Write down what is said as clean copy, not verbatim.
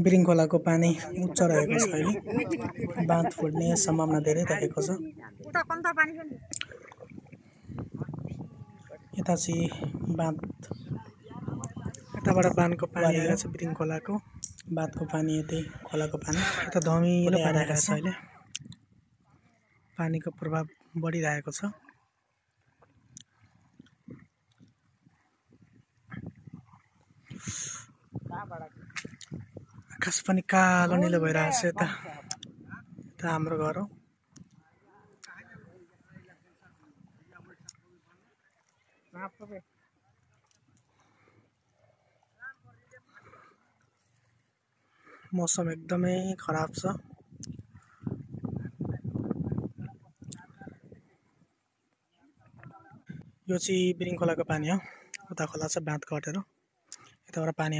बिरिङ खोलाको पानी उच्च रहेको छ अहिले बाँध फुट्ने सम्भावना धेरै रहेको छ यता चाहिँ बाँध यताबाट बाँधको पानी आएको छ बिरिङ खोलाको बाँधको पानी यतै खोलाको पानी यता धमिलो आइरहेको छ अहिले पानीको प्रभाव बढिरहेको छ आकाश पनि कालो निलो भइरहेको छ यता हाम्रो घर हो मौसम एकदमै खराब छ यो चाहिँ बिरिङ खोलाको पानी हो उता खोला छ बाँध कटेर यताबाट पानी